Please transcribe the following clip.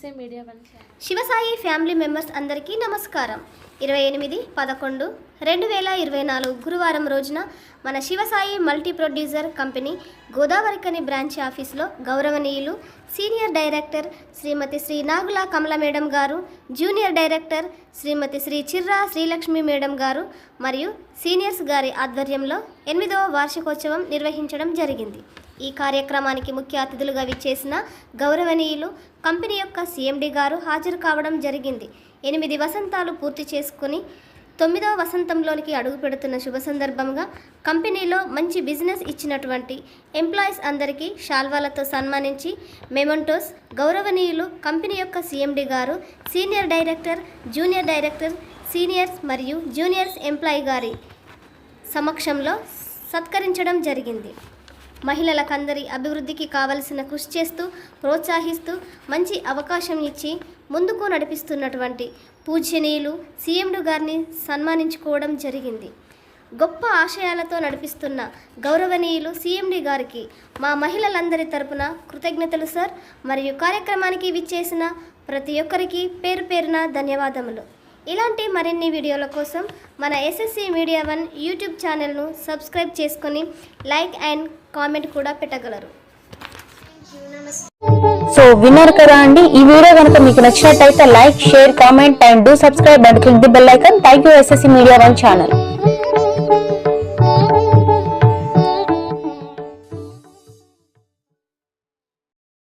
SSA media one Shivasai family members అందరికీ నమస్కారం. 28/11/2024 గురువారం రోజున మన Shivasai multi producer company Godavarikhani branch ఆఫీస్లో గౌరవనీయులు సీనియర్ డైరెక్టర్ శ్రీమతి శ్రీ నాగుల కమల మేడం గారు, జూనియర్ డైరెక్టర్ శ్రీమతి శ్రీ చిర్రా శ్రీలక్ష్మి మేడం గారు మరియు సీనియర్స్ గారి ఆధ్వర్యంలో 8వ వార్షికోత్సవం నిర్వహించడం జరిగింది. ఈ కార్యక్రమానికి ముఖ్య అతిథులుగా విచ్చేసిన గౌరవనీయులు కంపెనీ యొక్క సిఎండి గారు హాజరు కావడం జరిగింది. 8 వసంతాలు పూర్తి చేసుకుని 9వ వసంతంలోనికి అడుగు పెడుతున్న శుభ సందర్భంగా కంపెనీలో మంచి బిజినెస్ ఇచ్చినటువంటి ఎంప్లాయీస్ అందరికీ శాల్వాలతో సన్మానించి మెమోంటోస్ గౌరవనీయులు కంపెనీ యొక్క సిఎండి గారు, senior director, junior director, seniors మరియు జూనియర్స్ ఎంప్లాయీ గారి సమక్షంలో సత్కరించడం జరిగింది. మహిళలకందరి అభివృద్ధికి కావలసిన కృషి చేస్తూ ప్రోత్సహిస్తూ మంచి అవకాశం ఇచ్చి ముందుకు నడిపిస్తున్నటువంటి పూజ్యనీయులు సిఎండి గారిని సన్మానించుకోవడం జరిగింది. గొప్ప ఆశయాలతో నడిపిస్తున్న గౌరవనీయులు సిఎండి గారికి మా మహిళలందరి తరపున కృతజ్ఞతలు సార్. మరియు కార్యక్రమానికి విచ్చేసిన ప్రతి ఒక్కరికి పేరు పేరున ధన్యవాదములు. ఇలాంటి మరిన్ని వీడియోల కోసం మన ఎస్ఎస్సి మీడియా వన్ యూట్యూబ్ ఛానల్ను సబ్స్క్రైబ్ చేసుకొని లైక్ అండ్ కామెంట్ కూడా పెట్టగలరు. సో విన్నారు కదా అండి, ఈ వీడియో కనుక మీకు నచ్చినట్టయితే like, share, comment and do subscribe and click the bell icon. Thank you SSC media one channel.